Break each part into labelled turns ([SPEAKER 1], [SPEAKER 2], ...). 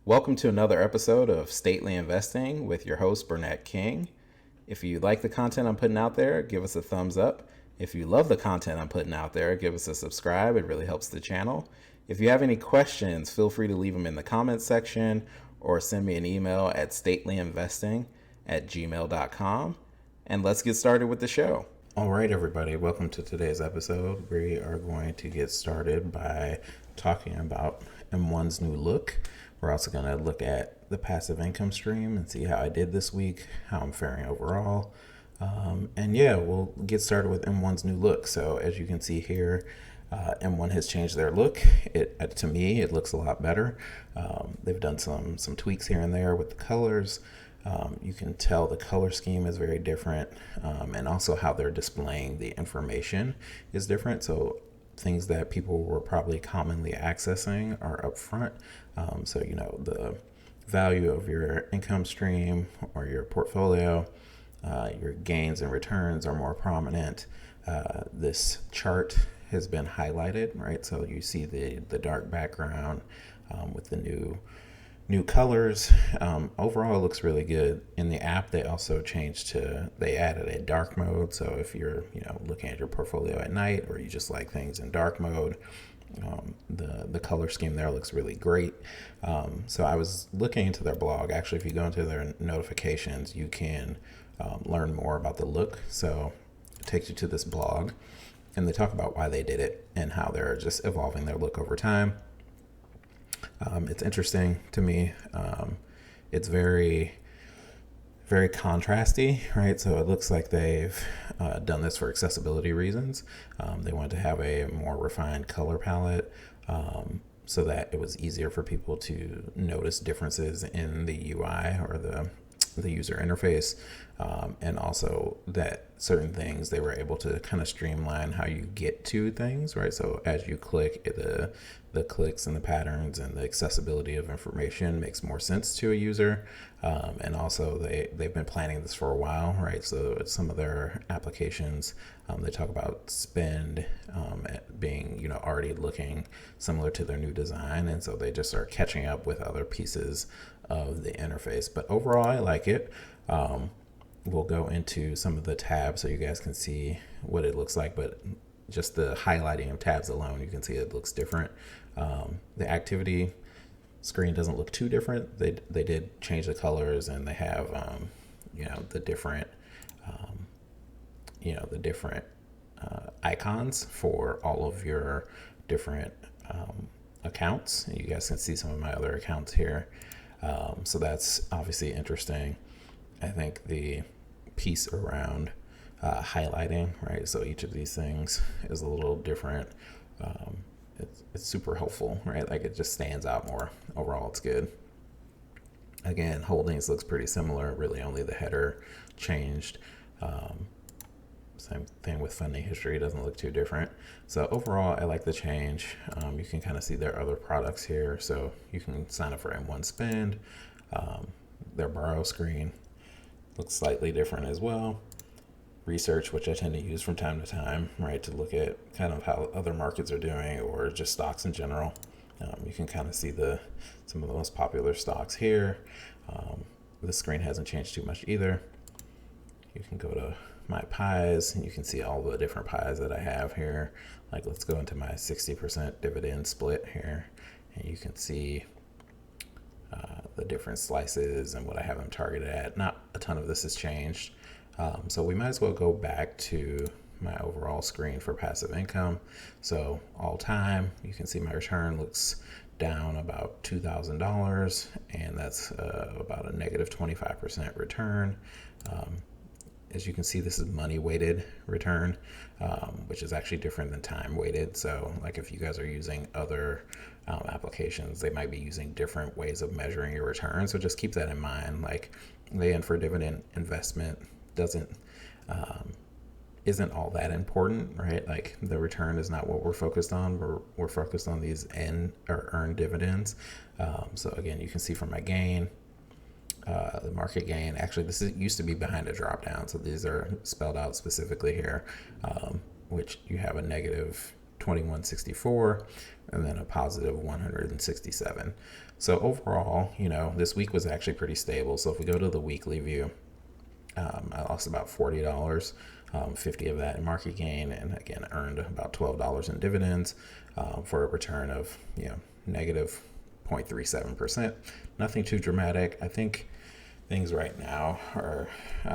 [SPEAKER 1] Welcome to another episode of Stately Investing with your host, Burnett King. If you like the content I'm putting out there, give us a thumbs up. If you love the content I'm putting out there, give us a subscribe. It really helps the channel. If you have any questions, feel free to leave them in the comments section or send me an email at statelyinvesting@gmail.com. And let's get started with the show. All right, everybody, welcome to today's episode. We are going to get started by talking about M1's new look. We're also going to look at the passive income stream and see how I did this week, how I'm faring overall. We'll get started with M1's new look. So as you can see here, M1 has changed their look. To me, it looks a lot better. They've done some tweaks here and there with the colors. You can tell the color scheme is very different, and also how they're displaying the information is different. So things that people were probably commonly accessing are up front. The value of your income stream or your portfolio, your gains and returns are more prominent. This chart has been highlighted, right? So you see the dark background with the new colors. Overall, it looks really good. In the app, they also they added a dark mode. So if you're, looking at your portfolio at night, or you just like things in dark mode, the color scheme there looks really great. So I was looking into their blog. Actually, if you go into their notifications, you can learn more about the look. So it takes you to this blog, and they talk about why they did it and how they're just evolving their look over time. It's interesting to me. It's very, very contrasty, right? So it looks like they've done this for accessibility reasons. They wanted to have a more refined color palette so that it was easier for people to notice differences in the UI or the user interface, and also that certain things they were able to kind of streamline how you get to things, right? So as you click, the clicks and the patterns and the accessibility of information makes more sense to a user. And also they've been planning this for a while, right? So some of their applications, they talk about spend being, already looking similar to their new design. And so they just are catching up with other pieces of the interface. But overall, I like it. We'll go into some of the tabs so you guys can see what it looks like, but just the highlighting of tabs alone, you can see it looks different. The activity screen doesn't look too different. They did change the colors, and they have the different icons for all of your different accounts. You guys can see some of my other accounts here. So that's obviously interesting. I think the piece around highlighting, right? So each of these things is a little different. It's super helpful, right? Like it just stands out more. Overall, it's good. Again, holdings looks pretty similar. Really, only the header changed. Same thing with funding history. Doesn't look too different. So overall, I like the change. You can kind of see their other products here. So you can sign up for M1 Spend. Their borrow screen looks slightly different as well. Research, which I tend to use from time to time, right, to look at kind of how other markets are doing or just stocks in general. You can kind of see some of the most popular stocks here. The screen hasn't changed too much either. You can go to my pies, and you can see all the different pies that I have here. Like, let's go into my 60% dividend split here, and you can see the different slices and what I have them targeted at. Not a ton of this has changed. So we might as well go back to my overall screen for passive income. So all time, you can see my return looks down about $2,000, and that's about a negative 25% return. As you can see, this is money weighted return, which is actually different than time weighted. So like if you guys are using other applications, they might be using different ways of measuring your return. So just keep that in mind. Like the end for dividend investment isn't all that important, right? Like the return is not what we're focused on. We're focused on these end or earned dividends. So again, you can see from my gain, the market gain. Actually, used to be behind a drop down, so these are spelled out specifically here, which you have a negative 2164, and then a positive 167. So overall, this week was actually pretty stable. So if we go to the weekly view, I lost about $40, 50 of that in market gain, and again earned about $12 in dividends for a return of negative 0.37%. Nothing too dramatic. I think things right now are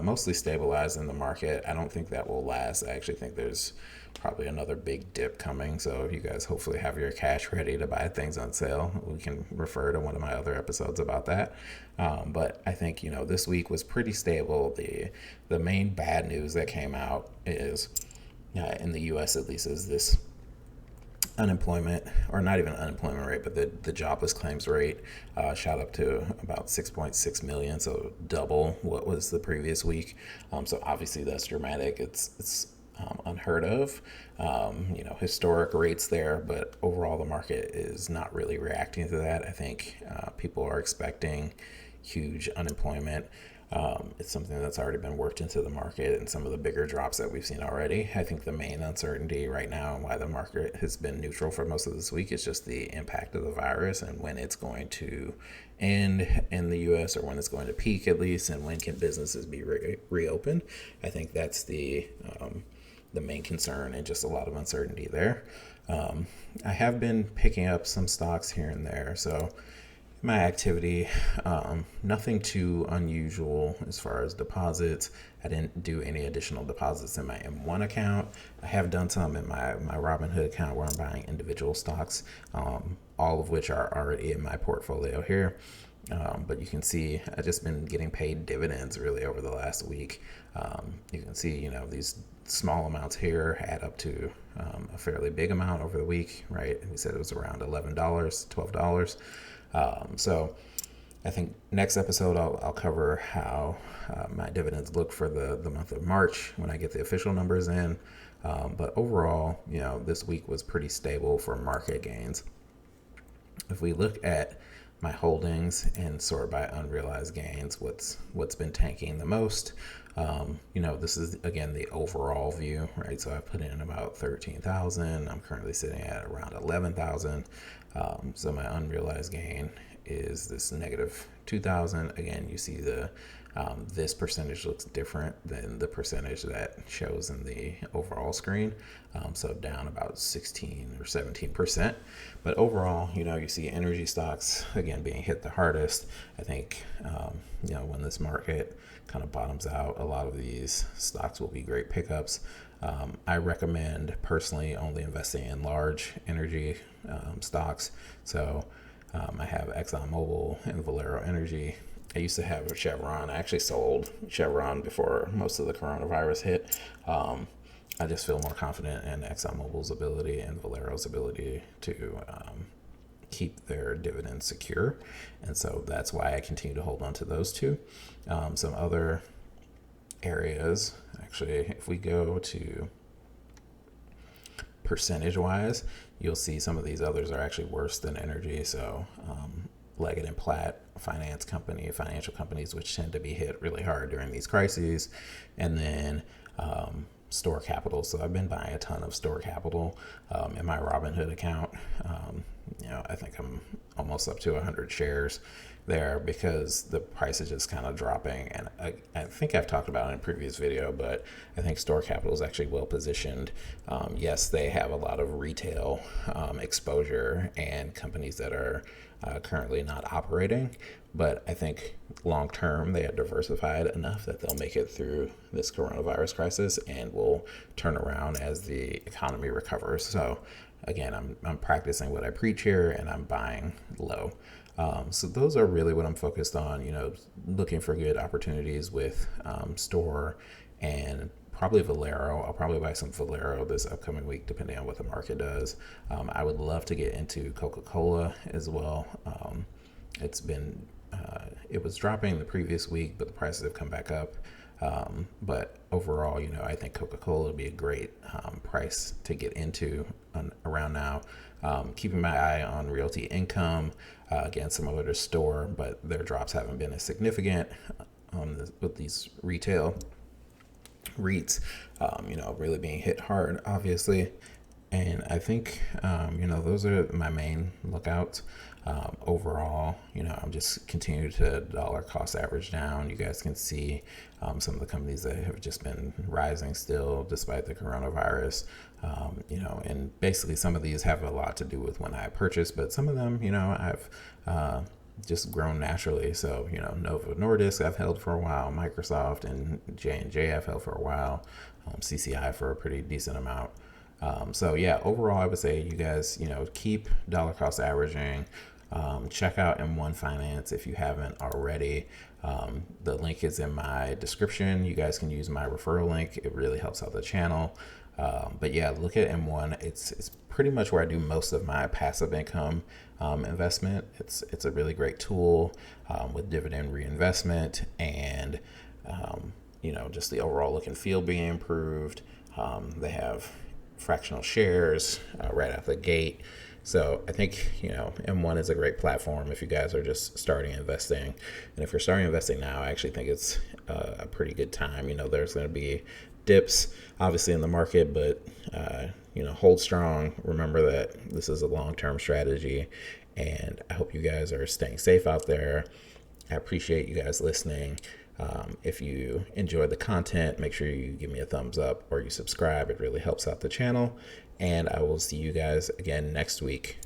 [SPEAKER 1] mostly stabilized in the market. I don't think that will last. I actually think there's probably another big dip coming. So if you guys hopefully have your cash ready to buy things on sale, we can refer to one of my other episodes about that. But I think, this week was pretty stable. The main bad news that came out is, in the U.S. at least, is this unemployment, or not even unemployment rate, but the jobless claims rate shot up to about 6.6 million, so double what was the previous week. So obviously that's dramatic. It's unheard of, historic rates there, but overall the market is not really reacting to that. I think people are expecting huge unemployment. It's something that's already been worked into the market and some of the bigger drops that we've seen already. I think the main uncertainty right now and why the market has been neutral for most of this week is just the impact of the virus and when it's going to end in the U.S. or when it's going to peak at least, and when can businesses be reopened. I think that's the main concern and just a lot of uncertainty there. I have been picking up some stocks here and there. So my activity, nothing too unusual as far as deposits. I didn't do any additional deposits in my M1 account. I have done some in my Robinhood account where I'm buying individual stocks, all of which are already in my portfolio here. But you can see I've just been getting paid dividends really over the last week. You can see, these small amounts here add up to a fairly big amount over the week, right? We said it was around $11, $12. So I think next episode I'll cover how my dividends look for the month of March when I get the official numbers in. But overall, this week was pretty stable for market gains. If we look at my holdings and sort by unrealized gains, what's been tanking the most, this is again the overall view, right? So I put in about 13,000. I'm currently sitting at around 11,000. So my unrealized gain is this negative 2,000. Again, you see this percentage looks different than the percentage that shows in the overall screen. So down about 16 or 17%. But overall, you see energy stocks again being hit the hardest. I think, when this market kind of bottoms out, a lot of these stocks will be great pickups. I recommend personally only investing in large energy stocks. So I have ExxonMobil and Valero Energy. I used to have Chevron. I actually sold Chevron before most of the coronavirus hit. I just feel more confident in ExxonMobil's ability and Valero's ability to keep their dividends secure. And so that's why I continue to hold on to those two. Some other areas, actually, if we go to percentage wise, you'll see some of these others are actually worse than energy. So Leggett and Platt, financial companies, which tend to be hit really hard during these crises. And then Store Capital. So I've been buying a ton of Store Capital in my Robinhood account. I think I'm almost up to 100 shares there because the price is just kind of dropping. And I think I've talked about it in a previous video, but I think Store Capital is actually well positioned. Yes, they have a lot of retail exposure and companies that are currently not operating, but I think long term they are diversified enough that they'll make it through this coronavirus crisis and will turn around as the economy recovers. So again, I'm practicing what I preach here, and I'm buying low. So those are really what I'm focused on, looking for good opportunities with Store and probably Valero. I'll probably buy some Valero this upcoming week, depending on what the market does. I would love to get into Coca-Cola as well. It was dropping the previous week, but the prices have come back up. But overall, I think Coca-Cola would be a great price to get into around now. Keeping my eye on Realty Income, again, similar to Store, but their drops haven't been as significant with these retail REITs, really being hit hard, obviously. And I think, those are my main lookouts. Overall, I'm just continuing to dollar cost average down. You guys can see some of the companies that have just been rising still despite the coronavirus. And basically some of these have a lot to do with when I purchased, but some of them, I've just grown naturally. So, Novo Nordisk I've held for a while, Microsoft and J&J I've held for a while, CCI for a pretty decent amount. So yeah, overall, I would say you guys, keep dollar cost averaging. Check out M1 Finance if you haven't already. The link is in my description. You guys can use my referral link. It really helps out the channel. But yeah, look at M1. It's pretty much where I do most of my passive income investment. It's a really great tool with dividend reinvestment and just the overall look and feel being improved. They have fractional shares right out the gate. So I think, M1 is a great platform if you guys are just starting investing. And if you're starting investing now, I actually think it's a pretty good time. There's going to be dips obviously in the market, but, hold strong. Remember that this is a long-term strategy, and I hope you guys are staying safe out there. I appreciate you guys listening. If you enjoyed the content, make sure you give me a thumbs up or you subscribe. It really helps out the channel. And I will see you guys again next week.